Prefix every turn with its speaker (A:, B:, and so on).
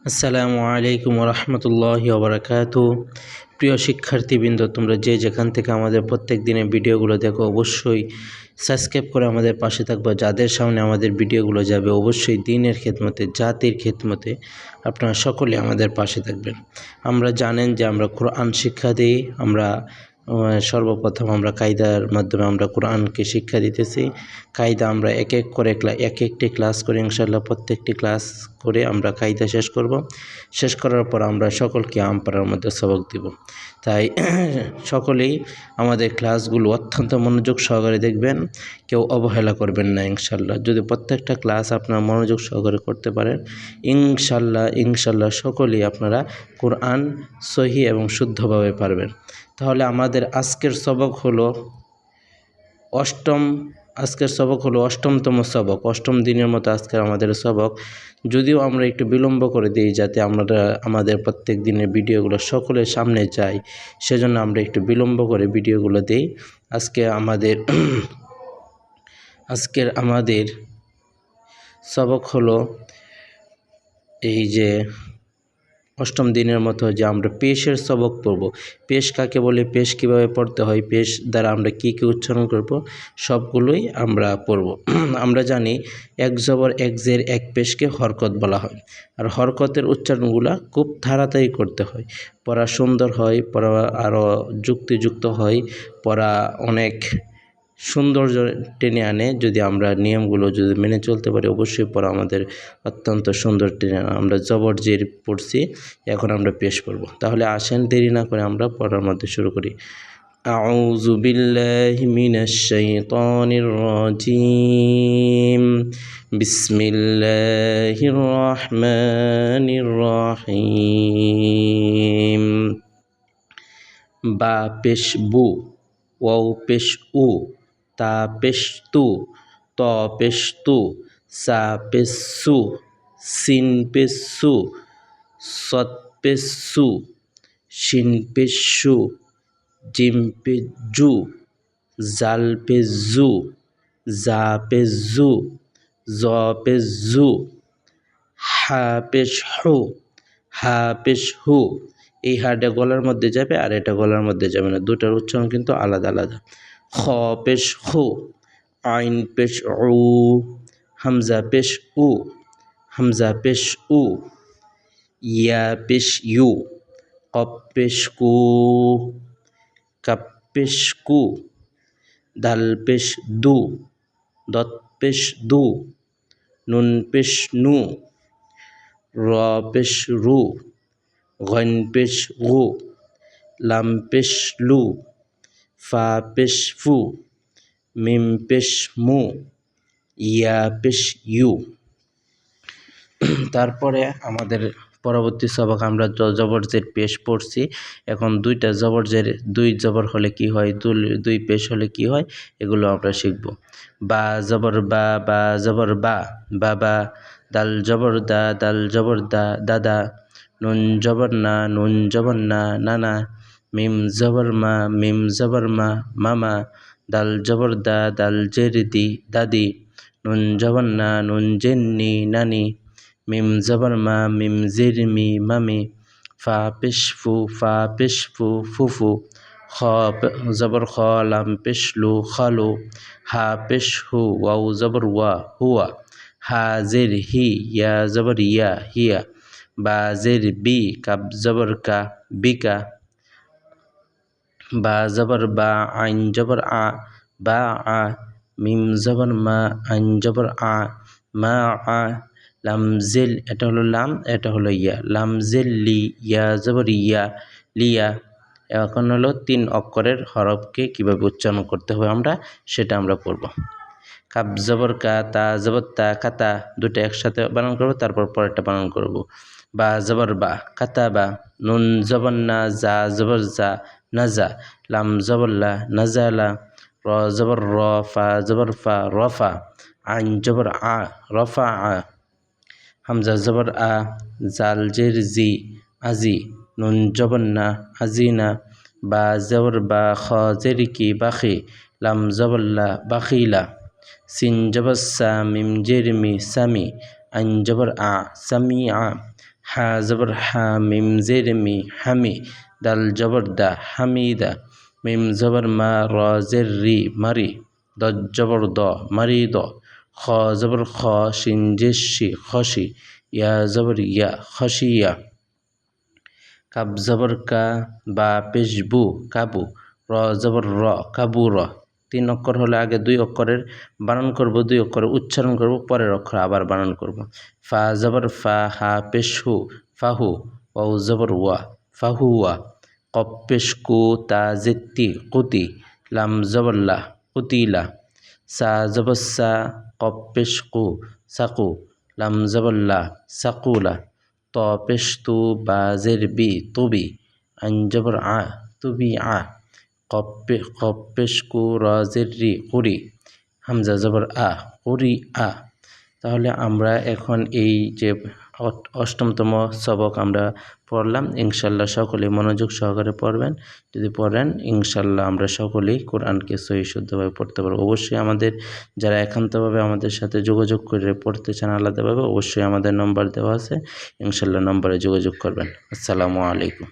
A: আসসালামু আলাইকুম রহমতুল্লাহি ওবরাকাতু। প্রিয় শিক্ষার্থীবৃন্দ, তোমরা যে যেখান থেকে আমাদের প্রত্যেক দিনের ভিডিওগুলো দেখো অবশ্যই সাবস্ক্রাইব করে আমাদের পাশে থাকবে। যাদের সামনে আমাদের ভিডিওগুলো যাবে অবশ্যই দ্বীনের খেদমতে, জাতির খেদমতে আপনারা সকলে আমাদের পাশে থাকবেন। আমরা জানেন যে আমরা কোরআন শিক্ষা দিই। আমরা সর্বপ্রথম আমরা কায়দার মাধ্যমে আমরা কোরআনকে শিক্ষা দিতেছি। কায়দা আমরা এক এক করে এক একটি ক্লাস করে ইনশাআল্লাহ প্রত্যেকটি ক্লাস করে আমরা কায়দা শেষ করব। শেষ করার পর আমরা সকলকে আমপাড়ার মধ্যে সবক দিব। তাই সকলেই আমাদের ক্লাসগুলো অত্যন্ত মনোযোগ সহকারে দেখবেন, কেউ অবহেলা করবেন না ইনশাআল্লাহ। যদি প্রত্যেকটা ক্লাস আপনারা মনোযোগ সহকারে করতে পারেন ইনশাআল্লাহ সকলেই আপনারা কোরআন সহি এবং শুদ্ধভাবে পারবেন। তাহলে আমাদের আজকের সবক হলো অষ্টমতম সবক, অষ্টম দিনের মতো আজকের আমাদের সবক। যদিও আমরা একটু বিলম্ব করে দিই যাতে আমরা আমাদের প্রত্যেক দিনের ভিডিওগুলো সকলের সামনে যায়, সেজন্য আমরা একটু বিলম্ব করে ভিডিওগুলো দিই। আজকের আমাদের সবক হলো এই যে অষ্টম দিনের মতো যে আমরা পেশের সবক পড়ব। পেশ কাকে বলে, পেশ কীভাবে পড়তে হয়, পেশ দ্বারা আমরা কী কী উচ্চারণ করব, সবগুলোই আমরা পড়ব। আমরা জানি এক জবর এক জের এক পেশকে হরকত বলা হয়। আর হরকতের উচ্চারণগুলো খুব তাড়াতাড়ি করতে হয়, পড়া সুন্দর হয়, পড়া আরও যুক্তিযুক্ত হয়, পড়া অনেক সৌন্দর্য টেনে আনে। যদি আমরা নিয়মগুলো যদি মেনে চলতে পারি অবশ্যই পড়া আমাদের অত্যন্ত সুন্দর টেনে আনে। আমরা জবর জের পড়ছি, এখন আমরা পেশ পড়ব। তাহলে আসেন দেরি না করে আমরা পড়ার মধ্যে শুরু করি। আউযু বিল্লাহি মিনাশ শাইতানির রাজিম। বিসমিল্লাহির রহমানির রহিম। বা পেশ বু, ওয়াও পেশ উ, তা পেশ তু, ত পেশ তু, সা পেশ সু, সিন পেশ সু, সৎ পেশ সু, শিন পেশ সু, জিম পেশ জু, জাল পেশ জু, জা পেশ জু, জ পেশ জু, হা পেশ হু, হা পেশ হু। এই হাটা গলার মধ্যে যাবে আর এটা গলার মধ্যে যাবে না, দুটার উচ্চারণ কিন্তু আলাদা আলাদা। খ পেশ হু, আইন পেশ উ, হামজা পেশ উ, হামজা পেশ উ, ইয়া পেশ ইউ, কফ পেশ কু, কাপ পেশ কু, দাল পেশ দু, দত পেশ দু, নুন পেশ নু, র পেশ রু, গইন পেশ গু, লাম পেশ লু, ফা পেশ ফু, মিম পেশ মু, ইয়া পেশ ইউ। তারপরে আমাদের পরবর্তী সবক আমরা জবর জের পেশ পড়ছি। এখন দুইটা জবর জের, দুই জবর হলে কি হয়, দুই পেশ হলে কি হয়, এগুলো আমরা শিখব। বা জবর বা, বা জবর বা, বাবা। দাল জবর দা, দাল জবর দা, দাদা। নুন জবর না, নুন জবর না, নানা। মিম জবর মা, মিম জবর মা, মামা। দাল জবর দা, দাল জের দি, দাদি। নুন জবর না, নুন জেন্নি, নানি। মিম জবর মা, মিম জের মি, মামি। ফা পেশ ফু, ফা পেশ ফু, ফুফু। খ জবর খ, লাম পেশ লু, খালু। হা পেশ হু, ওয়াও জবর ওয়া, হুয়া। হা জের হি, ইয়া জবর ইয়া, হিয়া। বা জের বি, কাব জবর কা, বিকা। বা জবর বা, আইন জবর আ, বা আ। মিম জবর মা, আইন জবর আ, মা আ। লাম জেল, এটা হলো লাম, এটা হলো ইয়া। লাম জেল লি, ইয়া জবর ইয়া, লিয়া। এখন হলো 3 অক্ষরের হরফকে কীভাবে উচ্চারণ করতে হবে সেটা আমরা পড়ব। কাব জবর কা, তা জবর তা, কাতা। দুটো একসাথে বানান করব, তারপর পরেরটা বানান করব। বা জবর বা, কাতা বা। নুন জবর না, জা জবর জা, নাজা। লাম জবর লা, নাজালা। র জবর র, ফা জবর ফা, রফা। আইন জবর আ, রফা আ। হামজা জবর আ, জাল জের জি, আজি। নুন জবর না, আজিনা। বা জবর বা, খ জের কি, বাখি। লাম জবর লা, বাখিলা। সিন জবর সা, মিম জের মি, সামি। আইন জবর আ, সামি আ। হা জবর হা মিম জের মি হামি দাল জবর দা হামিদা মিম জবর মা র জের রি মারি দ জবর দ মারি দ খ জবর খ শিন জের শি খসি ইয়া জবর ইয়া খসিয়া কাব জবর কা বা পেশ বু কাবু র জবর র কাবু র 3 অক্ষর হলে আগে 2 অক্ষরের বানান করব, 2 অক্ষরের উচ্চারণ করব, পরের অক্ষর আবার বানান করব। ফা জবর ফা হা পেশ হু ফাহু ওয়াও জবর ওয়া ফাহুয়া কফ পেশ কু তা জেত্তি কুতি লাম জবর লা কুতিলা সা জবর সা কফ পেশ কু সাকু লাম জবর লা সাকুলা ত পেশ তু বা জের বি তুবি আইন জবর আ তুবি আ কফ পেশ কু র জের রি কুরি হামজা জবর আ কুরি আ। তাহলে আমরা এখন এই যে অষ্টমতম সবক আমরা পড়লাম, ইনশাল্লাহ সকলে মনোযোগ সহকারে পড়বেন। যদি পড়েন ইনশাল্লাহ আমরা সকলেই কোরআনকে সহি শুদ্ধভাবে পড়তে পারবো। অবশ্যই আমাদের যারা একান্তভাবে আমাদের সাথে যোগাযোগ করে পড়তে চান আলাদাভাবে, অবশ্যই আমাদের নম্বর দেওয়া আছে, ইনশাল্লাহ নম্বরে যোগাযোগ করবেন। আসসালামু আলাইকুম।